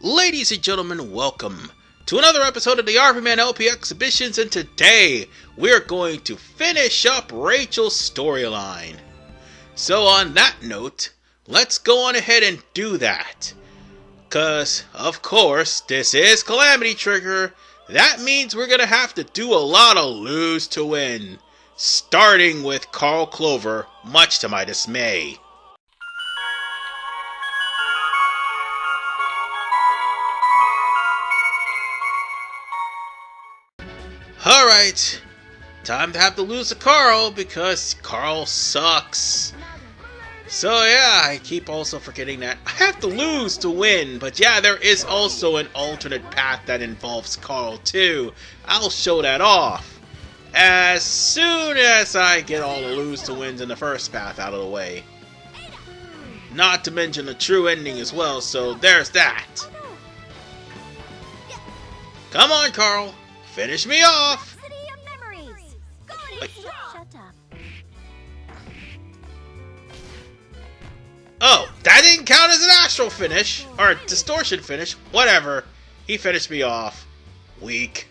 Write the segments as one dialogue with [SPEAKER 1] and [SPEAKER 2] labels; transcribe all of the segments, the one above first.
[SPEAKER 1] Ladies and gentlemen, welcome to another episode of the RVMan LP Exhibitions, and today we're going to finish up Rachel's storyline. So on that note, let's go on ahead and do that. Cause, of course, this is Calamity Trigger. That means we're gonna have to do a lot of lose to win. Starting with Carl Clover, much to my dismay. Alright, time to have to lose to Carl because Carl sucks. So yeah, I keep also forgetting that I have to lose to win, but yeah, there is also an alternate path that involves Carl too. I'll show that off as soon as I get all the lose to wins in the first path out of the way. Not to mention the true ending as well, so there's that. Come on, Carl. Finish me off! Wait.
[SPEAKER 2] Shut up.
[SPEAKER 1] Oh, that didn't count as an astral finish, or a distortion finish, whatever. He finished me off. Weak.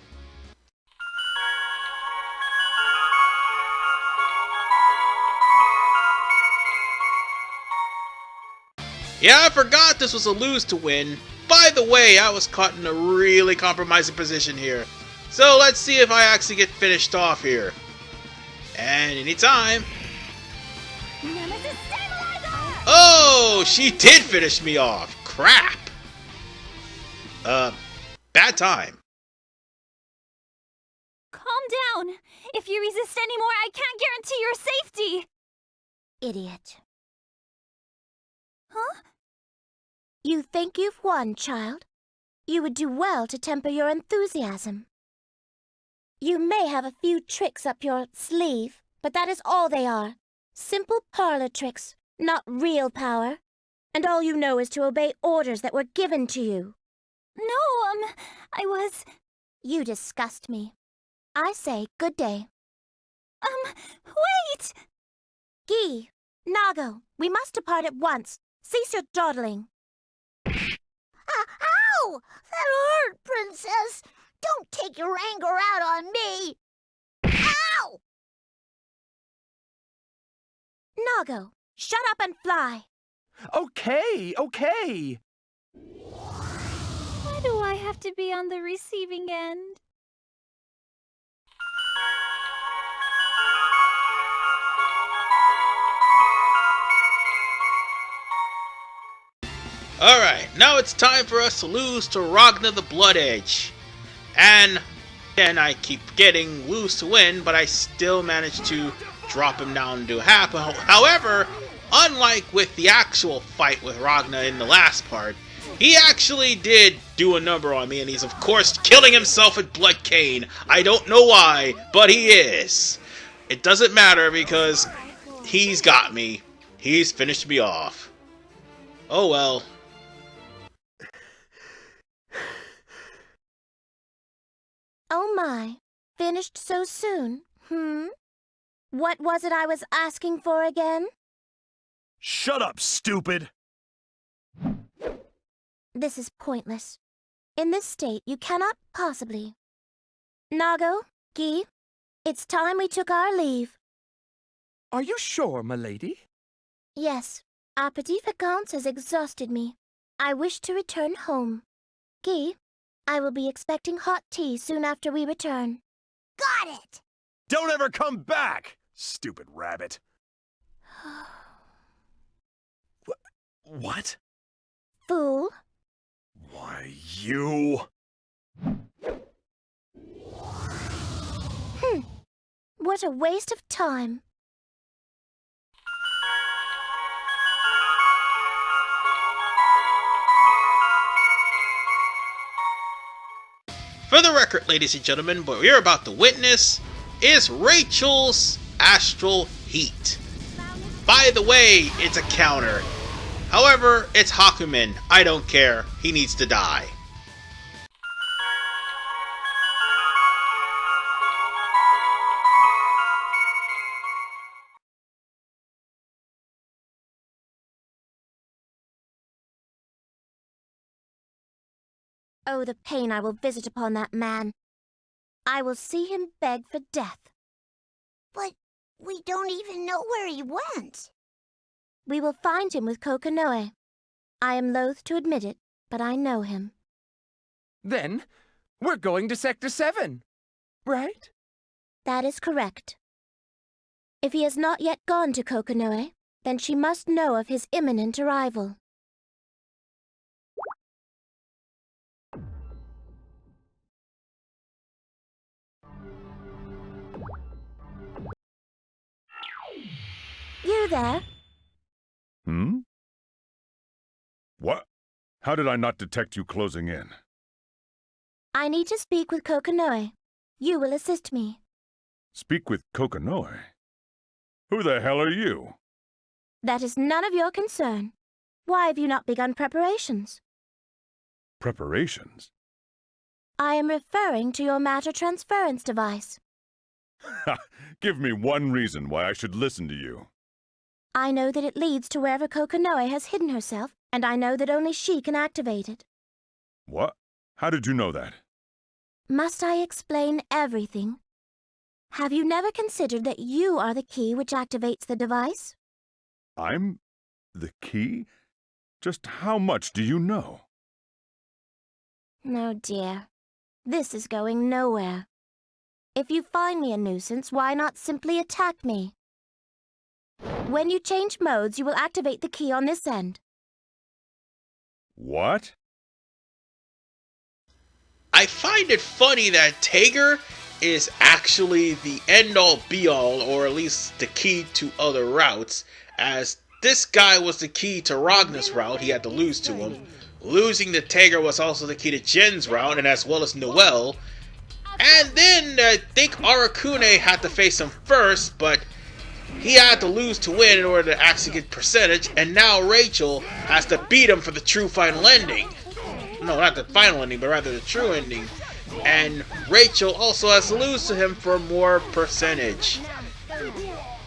[SPEAKER 1] Yeah, I forgot this was a lose to win. By the way, I was caught in a really compromising position here. So let's see if I actually get finished off here. And anytime. Oh, she did finish me off. Crap. Bad time.
[SPEAKER 2] Calm down. If you resist anymore, I can't guarantee your safety. Idiot. Huh? You think you've won, child? You would do well to temper your enthusiasm. You may have a few tricks up your sleeve, but that is all they are. Simple parlor tricks, not real power. And all you know is to obey orders that were given to you. No, I was... You disgust me. I say good day. Wait! Guy, Nago, we must depart at once. Cease your dawdling. Ow! That hurt, Princess! Don't take your anger out on me! Ow! Nago, shut up and fly!
[SPEAKER 3] Okay.
[SPEAKER 2] Why do I have to be on the receiving end?
[SPEAKER 1] Alright, now it's time for us to lose to Ragnar the Blood Edge. And then I keep getting lose to win, but I still manage to drop him down to half. However, unlike with the actual fight with Ragnar in the last part, he actually did do a number on me, and he's of course killing himself with Blood Cane. I don't know why, but he is. It doesn't matter because he's got me. He's finished me off. Oh well.
[SPEAKER 2] Oh my, finished so soon, What was it I was asking for again?
[SPEAKER 3] Shut up, stupid!
[SPEAKER 2] This is pointless. In this state, you cannot possibly. Nago, Guy, it's time we took our leave.
[SPEAKER 3] Are you sure, milady?
[SPEAKER 2] Yes, our petit vacances has exhausted me. I wish to return home. Guy, I will be expecting hot tea soon after we return. Got it!
[SPEAKER 3] Don't ever come back, stupid rabbit. What?
[SPEAKER 2] Fool.
[SPEAKER 3] Why, you...
[SPEAKER 2] What a waste of time.
[SPEAKER 1] For the record, ladies and gentlemen, what we're about to witness is Rachel's astral heat. By the way, it's a counter. However, it's Hakumen. I don't care. He needs to die.
[SPEAKER 2] Oh, the pain I will visit upon that man. I will see him beg for death.
[SPEAKER 4] But we don't even know where he went.
[SPEAKER 2] We will find him with Kokonoe. I am loath to admit it, but I know him.
[SPEAKER 5] Then, we're going to Sector 7, right?
[SPEAKER 2] That is correct. If he has not yet gone to Kokonoe, then she must know of his imminent arrival. You there?
[SPEAKER 3] Hmm? What? How did I not detect you closing in?
[SPEAKER 2] I need to speak with Kokonoe. You will assist me.
[SPEAKER 3] Speak with Kokonoe? Who the hell are you?
[SPEAKER 2] That is none of your concern. Why have you not begun preparations?
[SPEAKER 3] Preparations?
[SPEAKER 2] I am referring to your matter transference device.
[SPEAKER 3] Ha! Give me one reason why I should listen to you.
[SPEAKER 2] I know that it leads to wherever Kokonoe has hidden herself, and I know that only she can activate it.
[SPEAKER 3] What? How did you know that?
[SPEAKER 2] Must I explain everything? Have you never considered that you are the key which activates the device?
[SPEAKER 3] I'm the key? Just how much do you know?
[SPEAKER 2] No, dear. This is going nowhere. If you find me a nuisance, why not simply attack me? When you change modes, you will activate the key on this end.
[SPEAKER 3] What?
[SPEAKER 1] I find it funny that Tager is actually the end-all be-all, or at least the key to other routes, as this guy was the key to Ragna's route. He had to lose to him. Losing to Tager was also the key to Jin's route, and as well as Noelle. And then I think Arakune had to face him first, but he had to lose to win in order to actually get percentage, and now Rachel has to beat him for the true final ending. No, not the final ending, but rather the true ending. And Rachel also has to lose to him for more percentage.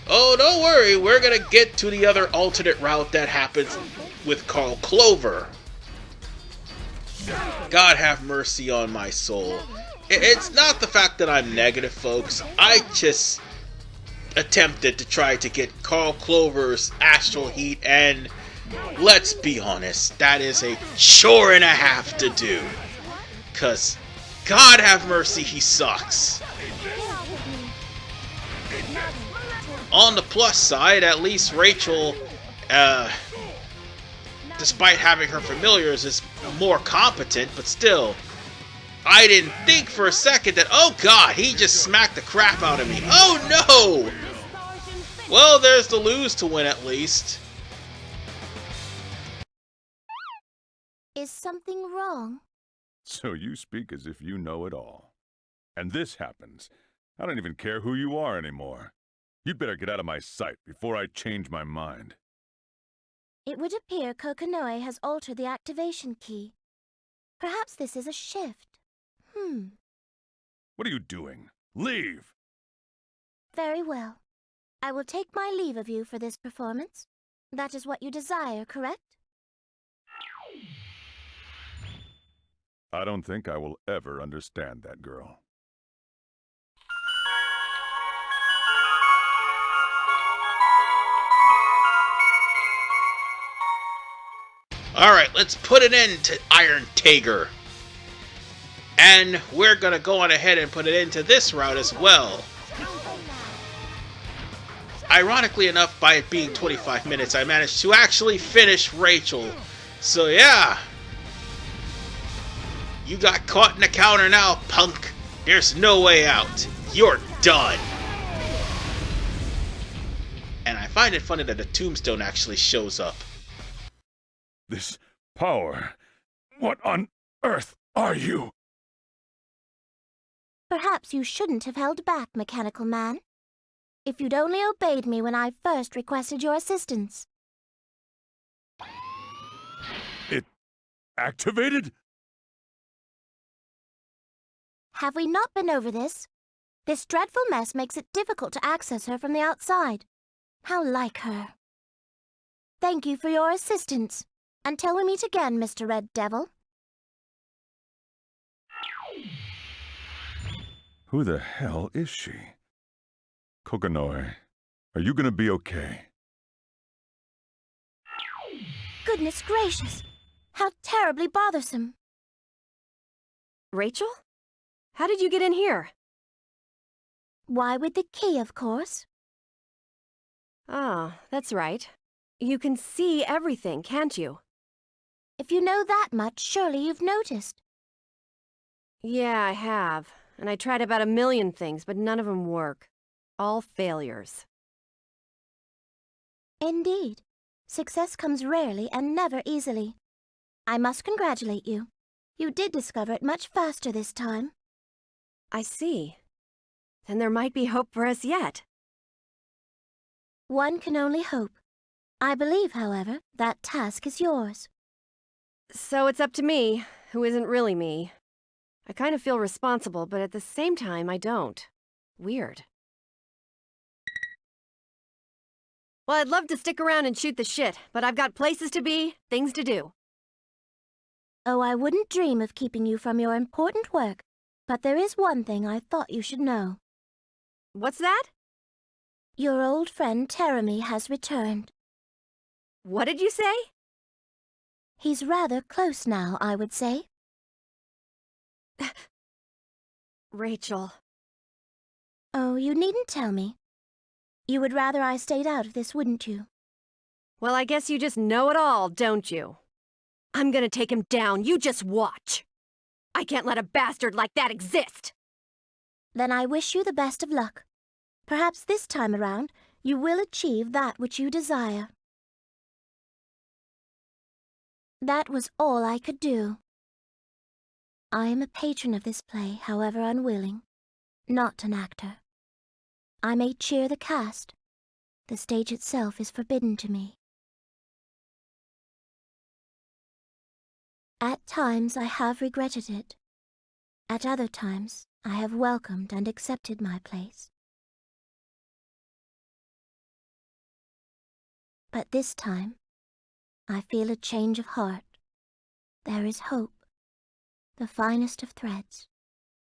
[SPEAKER 1] Oh, don't worry, we're gonna get to the other alternate route that happens with Carl Clover. God have mercy on my soul. It's not the fact that I'm negative, folks. I just attempted to try to get Carl Clover's astral heat, and let's be honest, that is a chore and a half to do. 'Cause, God have mercy, he sucks. On the plus side, at least Rachel, despite having her familiars, is more competent, but still, I didn't think for a second that, oh god, he just smacked the crap out of me. Oh no! Well, there's the lose to win at least.
[SPEAKER 2] Is something wrong?
[SPEAKER 3] So you speak as if you know it all. And this happens. I don't even care who you are anymore. You'd better get out of my sight before I change my mind.
[SPEAKER 2] It would appear Kokonoe has altered the activation key. Perhaps this is a shift.
[SPEAKER 3] What are you doing? Leave!
[SPEAKER 2] Very well. I will take my leave of you for this performance. That is what you desire, correct?
[SPEAKER 3] I don't think I will ever understand that girl.
[SPEAKER 1] Alright, let's put an end to Iron Tager. And we're gonna go on ahead and put it into this route as well. Ironically enough, by it being 25 minutes, I managed to actually finish Rachel. So yeah. You got caught in the counter now, punk. There's no way out. You're done. And I find it funny that the tombstone actually shows up.
[SPEAKER 3] This power. What on earth are you?
[SPEAKER 2] Perhaps you shouldn't have held back, Mechanical Man. If you'd only obeyed me when I first requested your assistance.
[SPEAKER 3] It activated?
[SPEAKER 2] Have we not been over this? This dreadful mess makes it difficult to access her from the outside. How like her. Thank you for your assistance. Until we meet again, Mr. Red Devil.
[SPEAKER 3] Who the hell is she? Kokonoe, are you gonna be okay?
[SPEAKER 2] Goodness gracious! How terribly bothersome.
[SPEAKER 6] Rachel? How did you get in here?
[SPEAKER 2] Why, with the key, of course.
[SPEAKER 6] Ah, that's right. You can see everything, can't you?
[SPEAKER 2] If you know that much, surely you've noticed.
[SPEAKER 6] Yeah, I have. And I tried about 1,000,000 things, but none of them work. All failures.
[SPEAKER 2] Indeed. Success comes rarely and never easily. I must congratulate you. You did discover it much faster this time.
[SPEAKER 6] I see. Then there might be hope for us yet.
[SPEAKER 2] One can only hope. I believe, however, that task is yours.
[SPEAKER 6] So it's up to me, who isn't really me. I kind of feel responsible, but at the same time, I don't. Weird. Well, I'd love to stick around and shoot the shit, but I've got places to be, things to do.
[SPEAKER 2] Oh, I wouldn't dream of keeping you from your important work, but there is one thing I thought you should know.
[SPEAKER 6] What's that?
[SPEAKER 2] Your old friend Teremy has returned.
[SPEAKER 6] What did you say?
[SPEAKER 2] He's rather close now, I would say.
[SPEAKER 6] Rachel.
[SPEAKER 2] Oh, you needn't tell me. You would rather I stayed out of this, wouldn't you?
[SPEAKER 6] Well, I guess you just know it all, don't you? I'm gonna take him down, you just watch. I can't let a bastard like that exist.
[SPEAKER 2] Then I wish you the best of luck. Perhaps this time around, you will achieve that which you desire. That was all I could do. I am a patron of this play, however unwilling, not an actor. I may cheer the cast. The stage itself is forbidden to me. At times I have regretted it. At other times I have welcomed and accepted my place. But this time, I feel a change of heart. There is hope, the finest of threads,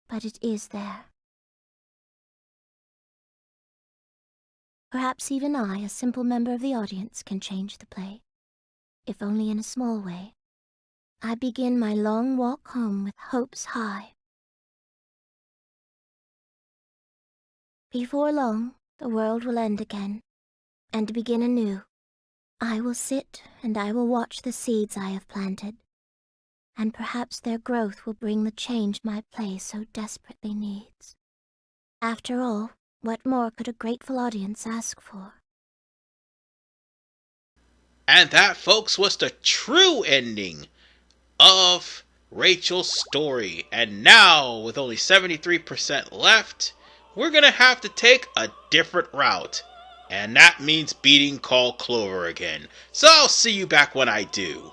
[SPEAKER 2] but it is there. Perhaps even I, a simple member of the audience, can change the play, if only in a small way. I begin my long walk home with hopes high. Before long, the world will end again, and begin anew. I will sit and I will watch the seeds I have planted, and perhaps their growth will bring the change my play so desperately needs. After all, what more could a grateful audience ask for?
[SPEAKER 1] And that, folks, was the true ending of Rachel's story. And now, with only 73% left, we're gonna have to take a different route. And that means beating Call Clover again. So I'll see you back when I do.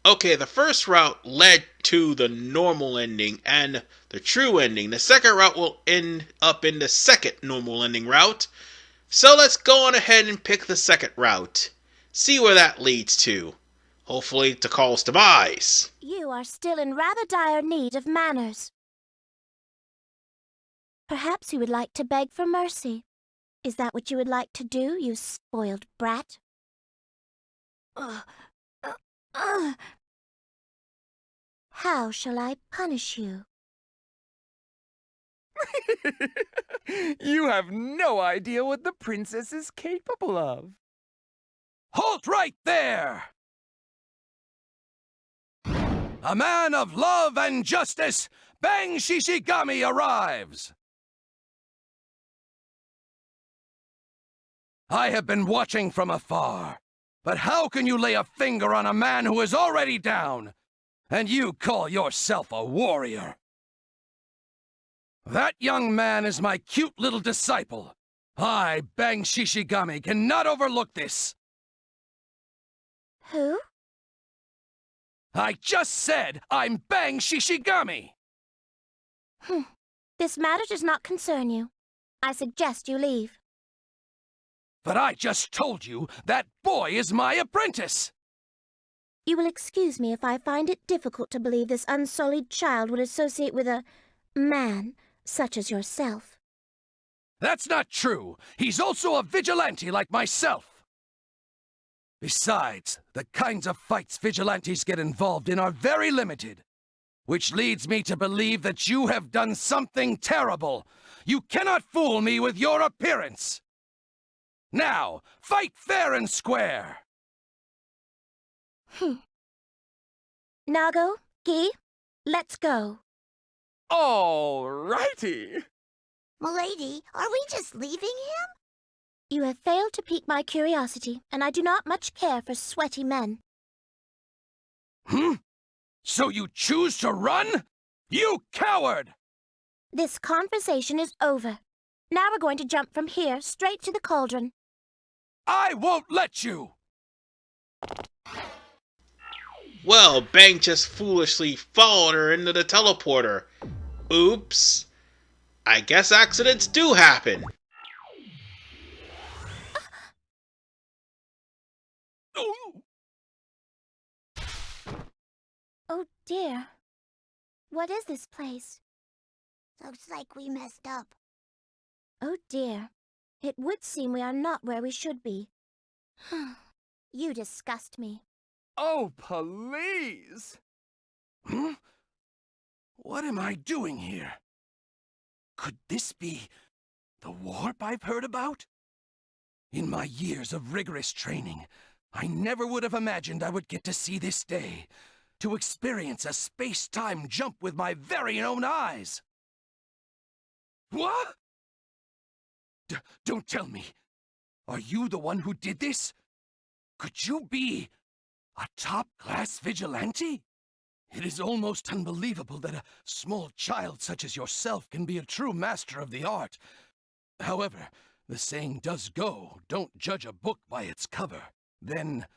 [SPEAKER 1] Okay, the first route led to the normal ending and the true ending. The second route will end up in the second normal ending route. So let's go on ahead and pick the second route. See where that leads to. Hopefully to Call's demise.
[SPEAKER 2] You are still in rather dire need of manners. Perhaps you would like to beg for mercy. Is that what you would like to do, you spoiled brat? How shall I punish you?
[SPEAKER 5] You have no idea what the princess is capable of.
[SPEAKER 7] Halt right there! A man of love and justice, Bang Shishigami arrives! I have been watching from afar, but how can you lay a finger on a man who is already down, and you call yourself a warrior? That young man is my cute little disciple. I, Bang Shishigami, cannot overlook this.
[SPEAKER 2] Who?
[SPEAKER 7] I just said I'm Bang Shishigami!
[SPEAKER 2] This matter does not concern you. I suggest you leave.
[SPEAKER 7] But I just told you that boy is my apprentice!
[SPEAKER 2] You will excuse me if I find it difficult to believe this unsullied child would associate with a man such as yourself.
[SPEAKER 7] That's not true! He's also a vigilante like myself! Besides, the kinds of fights vigilantes get involved in are very limited. Which leads me to believe that you have done something terrible. You cannot fool me with your appearance! Now, fight fair and square!
[SPEAKER 2] Nago, Gi, let's go.
[SPEAKER 5] All righty.
[SPEAKER 4] Milady, are we just leaving him?
[SPEAKER 2] You have failed to pique my curiosity, and I do not much care for sweaty men.
[SPEAKER 7] So you choose to run? You coward!
[SPEAKER 2] This conversation is over. Now we're going to jump from here straight to the cauldron.
[SPEAKER 7] I won't let you!
[SPEAKER 1] Well, Bang just foolishly followed her into the teleporter. Oops. I guess accidents do happen.
[SPEAKER 2] Oh dear. What is this place?
[SPEAKER 4] Looks like we messed up.
[SPEAKER 2] Oh dear. It would seem we are not where we should be. You disgust me.
[SPEAKER 5] Oh, please.
[SPEAKER 7] What am I doing here? Could this be the warp I've heard about? In my years of rigorous training, I never would have imagined I would get to see this day, to experience a space-time jump with my very own eyes. What? Don't tell me. Are you the one who did this? Could you be a top-class vigilante? It is almost unbelievable that a small child such as yourself can be a true master of the art. However, the saying does go, don't judge a book by its cover. Then,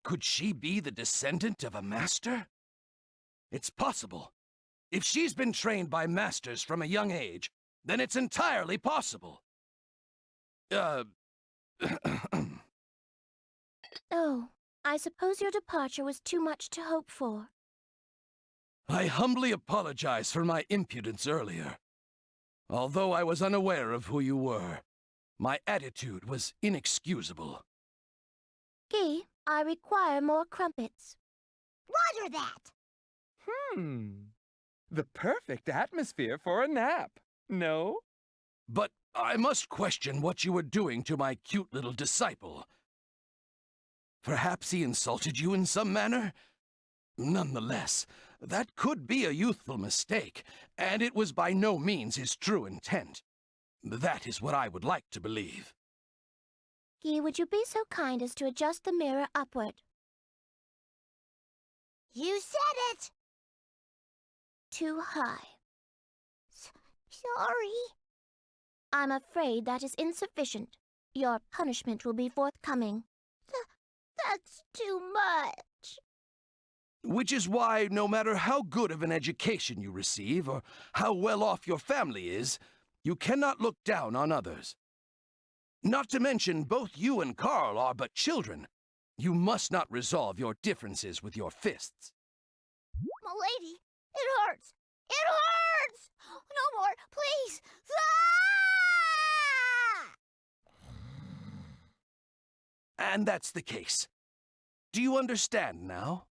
[SPEAKER 7] could she be the descendant of a master? It's possible. If she's been trained by masters from a young age, then it's entirely possible.
[SPEAKER 2] Oh, I suppose your departure was too much to hope for.
[SPEAKER 7] I humbly apologize for my impudence earlier. Although I was unaware of who you were, my attitude was inexcusable.
[SPEAKER 2] Gi, I require more crumpets.
[SPEAKER 4] Roger that!
[SPEAKER 5] The perfect atmosphere for a nap, no?
[SPEAKER 7] But I must question what you were doing to my cute little disciple. Perhaps he insulted you in some manner? Nonetheless, that could be a youthful mistake, and it was by no means his true intent. That is what I would like to believe.
[SPEAKER 2] Gi, would you be so kind as to adjust the mirror upward?
[SPEAKER 4] You said it!
[SPEAKER 2] Too high.
[SPEAKER 4] Sorry.
[SPEAKER 2] I'm afraid that is insufficient. Your punishment will be forthcoming.
[SPEAKER 4] That's too much.
[SPEAKER 7] Which is why, no matter how good of an education you receive, or how well off your family is, you cannot look down on others. Not to mention, both you and Carl are but children. You must not resolve your differences with your fists.
[SPEAKER 4] Milady, it hurts. It hurts! No more, please! Ah!
[SPEAKER 7] And that's the case. Do you understand now?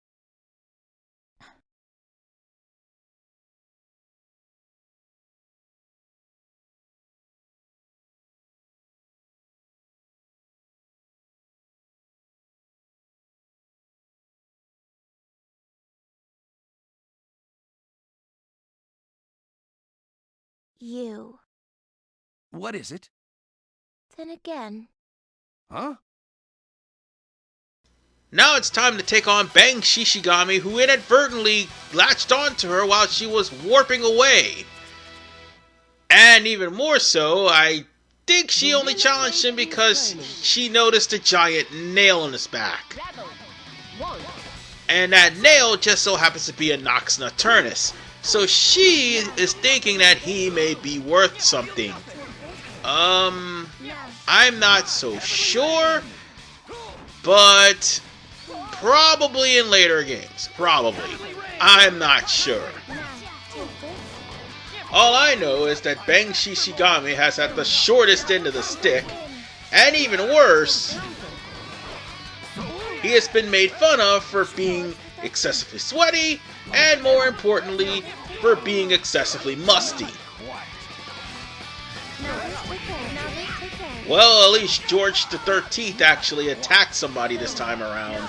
[SPEAKER 2] You.
[SPEAKER 7] What is it?
[SPEAKER 2] Then again.
[SPEAKER 7] Huh?
[SPEAKER 1] Now it's time to take on Bang Shishigami, who inadvertently latched onto her while she was warping away. And even more so, I think she only challenged him because she noticed a giant nail in his back. And that nail just so happens to be a Nox Nocturnus. So she is thinking that he may be worth something. I'm not so sure, but probably in later games. Probably. I'm not sure. All I know is that Bang Shishigami has had the shortest end of the stick, and even worse, he has been made fun of for being excessively sweaty, and more importantly, for being excessively musty. Well, at least George the 13th actually attacked somebody this time around.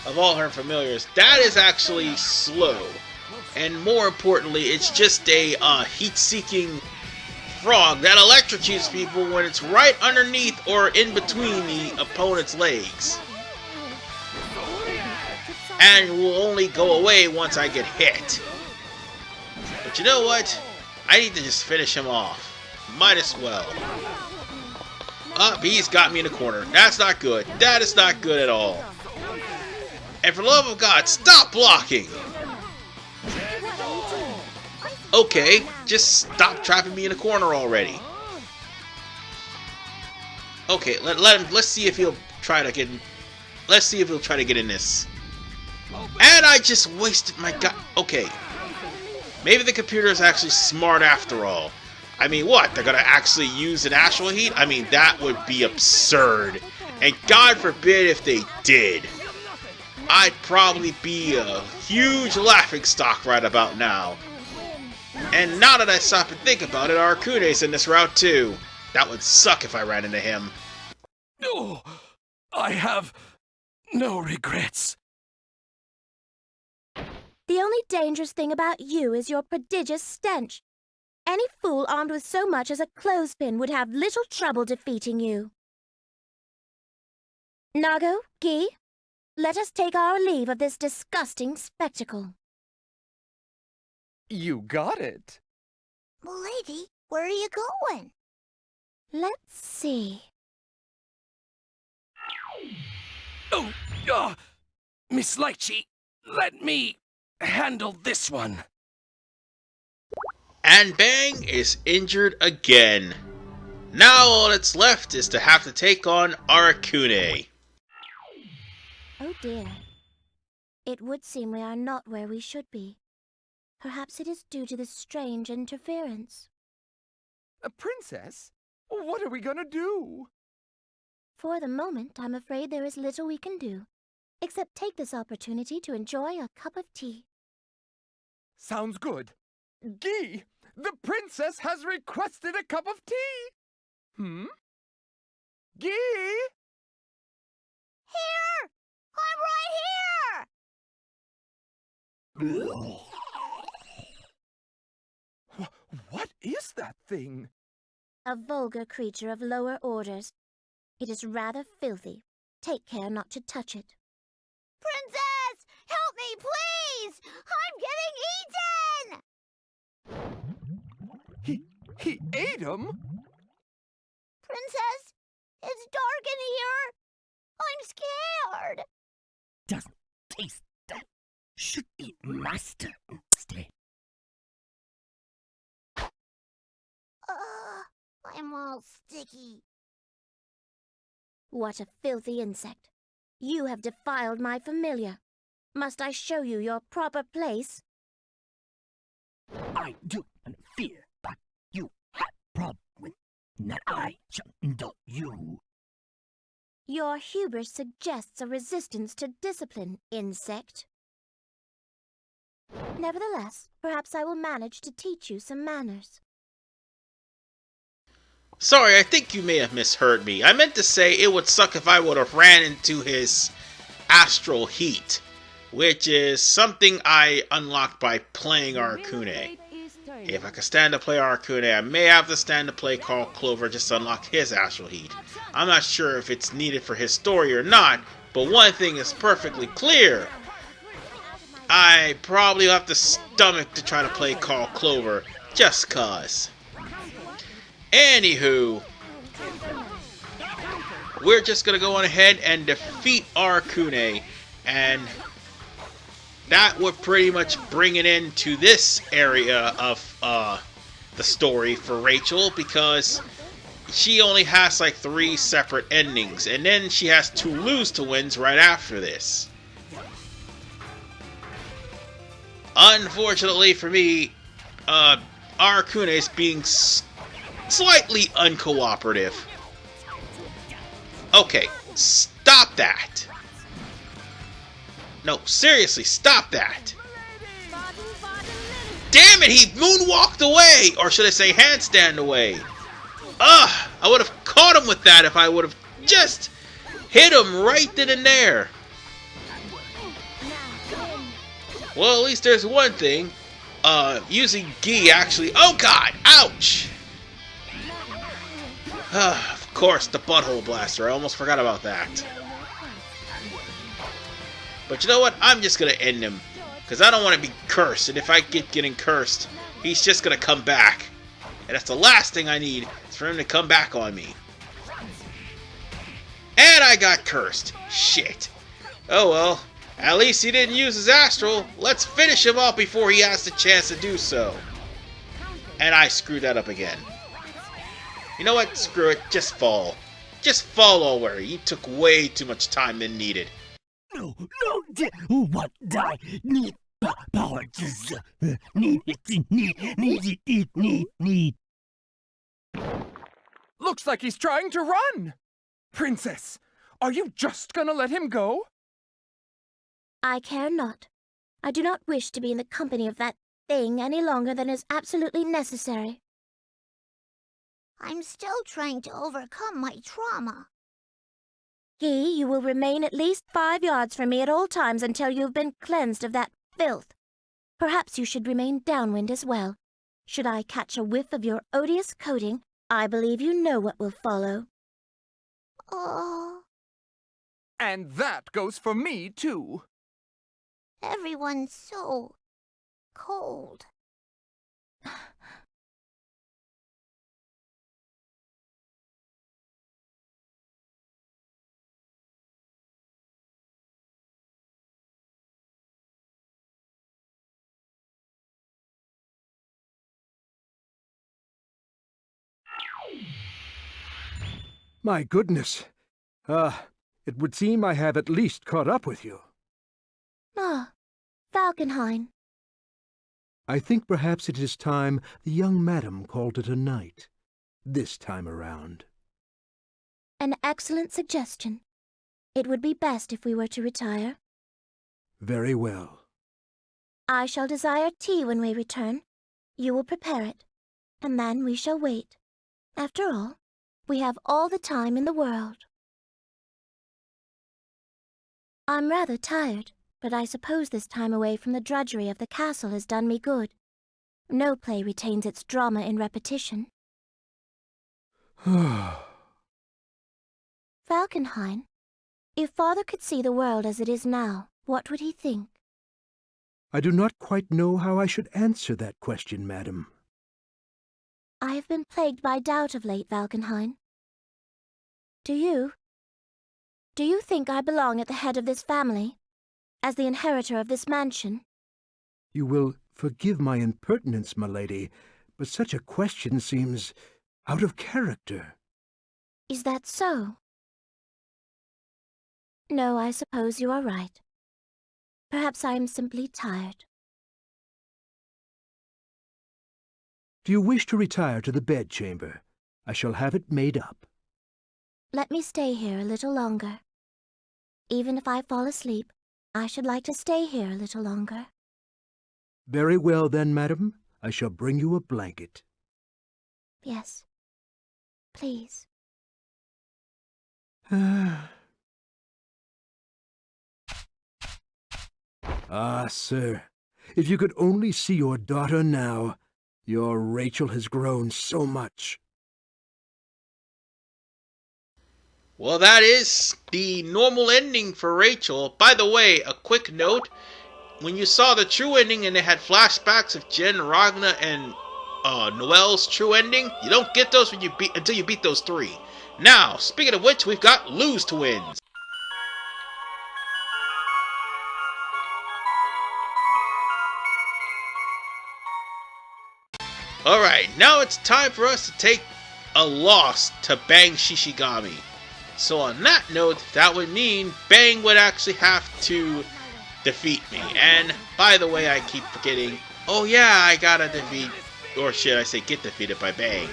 [SPEAKER 1] Of all her familiars, that is actually slow. And more importantly, it's just a heat-seeking frog that electrocutes people when it's right underneath or in between the opponent's legs. And will only go away once I get hit. But you know what? I need to just finish him off. Might as well. He's got me in the corner. That's not good. That is not good at all. And for the love of God, stop blocking! Okay, just stop trapping me in a corner already. Okay, let him. Let's see if he'll try to get. Let's see if he'll try to get in this. And I just wasted my god. Okay, maybe the computer is actually smart after all. I mean, what? They're gonna actually use an actual heat? I mean, that would be absurd. And God forbid if they did. I'd probably be a huge laughingstock right about now. And now that I stop and think about it, Arkune's in this route too. That would suck if I ran into him.
[SPEAKER 7] No, I have no regrets.
[SPEAKER 2] The only dangerous thing about you is your prodigious stench. Any fool armed with so much as a clothespin would have little trouble defeating you. Nago, Gi, let us take our leave of this disgusting spectacle.
[SPEAKER 5] You got it.
[SPEAKER 4] Milady, where are you going?
[SPEAKER 2] Let's see.
[SPEAKER 7] Oh, Miss Lychee, let me handle this one.
[SPEAKER 1] And Bang is injured again. Now all that's left is to have to take on Arakune.
[SPEAKER 2] Oh dear. It would seem we are not where we should be. Perhaps it is due to this strange interference.
[SPEAKER 5] A princess? What are we gonna do?
[SPEAKER 2] For the moment, I'm afraid there is little we can do, except take this opportunity to enjoy a cup of tea.
[SPEAKER 5] Sounds good. Gi, the princess has requested a cup of tea. Gi?
[SPEAKER 4] Here! I'm right here!
[SPEAKER 5] What is that thing?
[SPEAKER 2] A vulgar creature of lower orders. It is rather filthy. Take care not to touch it.
[SPEAKER 4] Princess! Help me, please! I'm getting eaten!
[SPEAKER 5] He ate him?
[SPEAKER 4] Princess, it's dark in here. I'm scared.
[SPEAKER 8] Doesn't taste that. Should eat master instead.
[SPEAKER 4] I'm all sticky.
[SPEAKER 2] What a filthy insect. You have defiled my familiar. Must I show you your proper place?
[SPEAKER 8] I do fear, but you have problem with that I shall indulge you.
[SPEAKER 2] Your hubris suggests a resistance to discipline, insect. Nevertheless, perhaps I will manage to teach you some manners.
[SPEAKER 1] Sorry, I think you may have misheard me. I meant to say it would suck if I would have ran into his astral heat, which is something I unlocked by playing Arakune. If I can stand to play Arakune, I may have to stand to play Carl Clover just to unlock his astral heat. I'm not sure if it's needed for his story or not, but one thing is perfectly clear. I probably have the stomach to try to play Carl Clover, just cause. Anywho, we're just gonna go on ahead and defeat Arakune, and that would pretty much bring it into this area of the story for Rachel, because she only has like 3 separate endings, and then she has 2 lose to wins right after this. Unfortunately for me, Arakune is being slightly uncooperative. Okay, stop that. No, seriously, stop that. Damn it, he moonwalked away! Or should I say handstand away? Ugh, I would have caught him with that if I would have just hit him right then and there. Well, at least there's one thing. Using Gi actually... Oh god! Ouch! Of course, the butthole blaster. I almost forgot about that. But you know what? I'm just gonna end him. Because I don't want to be cursed. And if I get getting cursed, he's just gonna come back. And that's the last thing I need, is for him to come back on me. And I got cursed. Shit. Oh well. At least he didn't use his astral. Let's finish him off before he has the chance to do so. And I screwed that up again. You know what? Screw it. Just fall. Just fall already. You took way too much time than needed.
[SPEAKER 8] No, what I need power just need.
[SPEAKER 5] Looks like he's trying to run! Princess, are you just gonna let him go?
[SPEAKER 2] I care not. I do not wish to be in the company of that thing any longer than is absolutely necessary.
[SPEAKER 4] I'm still trying to overcome my trauma.
[SPEAKER 2] Gi, you will remain at least 5 yards from me at all times until you have been cleansed of that filth. Perhaps you should remain downwind as well. Should I catch a whiff of your odious coating, I believe you know what will follow.
[SPEAKER 4] Oh,
[SPEAKER 5] And that goes for me, too.
[SPEAKER 4] everyone's so cold.
[SPEAKER 9] My goodness. It would seem I have at least caught up with you.
[SPEAKER 2] Ah, Falkenhayn.
[SPEAKER 9] I think perhaps it is time the young madam called it a night. This time around.
[SPEAKER 2] An excellent suggestion. It would be best if we were to retire.
[SPEAKER 9] Very well.
[SPEAKER 2] I shall desire tea when we return. You will prepare it, and then we shall wait. After all, we have all the time in the world. I'm rather tired, but I suppose this time away from the drudgery of the castle has done me good. No play retains its drama in repetition. Falkenhayn, if Father could see the world as it is now, what would he think?
[SPEAKER 9] I do not quite know how I should answer that question, madam.
[SPEAKER 2] I have been plagued by doubt of late, Falkenhayn. Do you? Do you think I belong at the head of this family, as the inheritor of this mansion?
[SPEAKER 9] You will forgive my impertinence, my lady, but such a question seems out of character.
[SPEAKER 2] Is that so? No, I suppose you are right. Perhaps I am simply tired.
[SPEAKER 9] Do you wish to retire to the bedchamber? I shall have it made up.
[SPEAKER 2] Let me stay here a little longer. Even if I fall asleep, I should like to stay here a little longer.
[SPEAKER 9] Very well then, madam. I shall bring you a blanket.
[SPEAKER 2] Yes. Please.
[SPEAKER 9] Ah, sir, if you could only see your daughter now. Your Rachel has grown so much.
[SPEAKER 1] Well, that is the normal ending for Rachel. By the way, a quick note. When you saw the true ending and it had flashbacks of Jen, Ragna, and Noelle's true ending, you don't get those until you beat those 3. Now, speaking of which, we've got lose to wins. Alright, now it's time for us to take a loss to Bang Shishigami. So on that note, that would mean Bang would actually have to defeat me. And by the way, I keep forgetting, oh yeah, I gotta defeat, or should I say get defeated by Bang.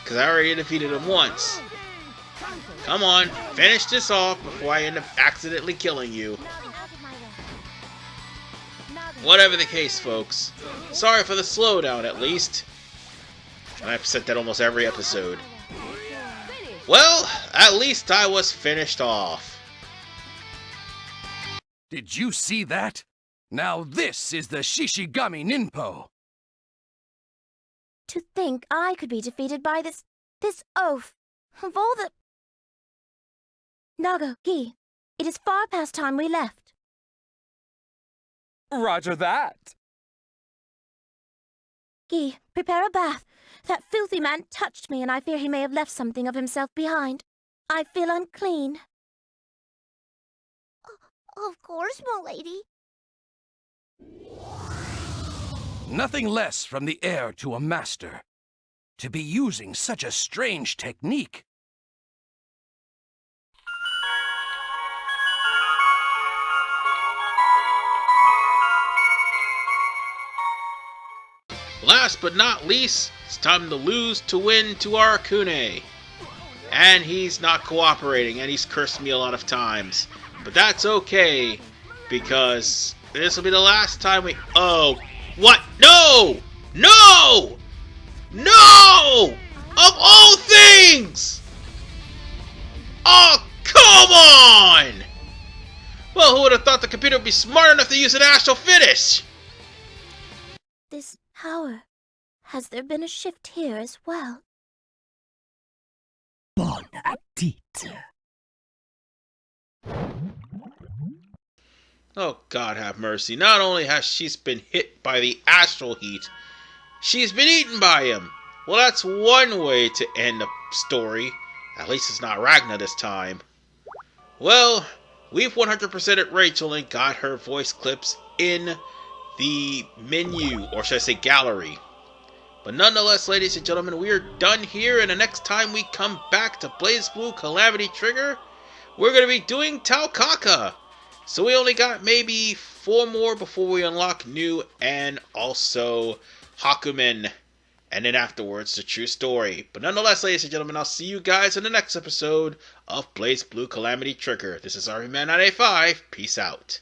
[SPEAKER 1] Because I already defeated him once. Come on, finish this off before I end up accidentally killing you. Whatever the case, folks. Sorry for the slowdown, at least. I've said that almost every episode. Well, at least I was finished off.
[SPEAKER 7] Did you see that? Now this is the Shishigami Ninpo.
[SPEAKER 2] To think I could be defeated by this oaf. Of all the... Nago, Gi, it is far past time we left.
[SPEAKER 5] Roger that.
[SPEAKER 2] Gi, prepare a bath. That filthy man touched me, and I fear he may have left something of himself behind. I feel unclean.
[SPEAKER 4] Of course, m'lady.
[SPEAKER 7] Nothing less from the heir to a master. To be using such a strange technique.
[SPEAKER 1] Last but not least, it's time to lose to win to Arakune. And he's not cooperating, and he's cursed me a lot of times. But that's okay, because this will be the last time we... Oh, what? No! No! No! Of all things! Oh, come on! Well, who would have thought the computer would be smart enough to use an astral finish?
[SPEAKER 2] This power. Has there been a shift here as well?
[SPEAKER 8] Bon appetit.
[SPEAKER 1] Oh, God have mercy. Not only has she been hit by the astral heat, she's been eaten by him. Well, that's one way to end the story. At least it's not Ragnar this time. Well, we've 100%ed Rachel and got her voice clips in the menu, or should I say gallery. But nonetheless, ladies and gentlemen, we are done here, and the next time we come back to BlazBlue Calamity Trigger, we're going to be doing Taukaka. So we only got maybe 4 more before we unlock New and also Hakumen. And then afterwards, the true story. But nonetheless, ladies and gentlemen, I'll see you guys in the next episode of BlazBlue Calamity Trigger. This is RVMan 985. Peace out.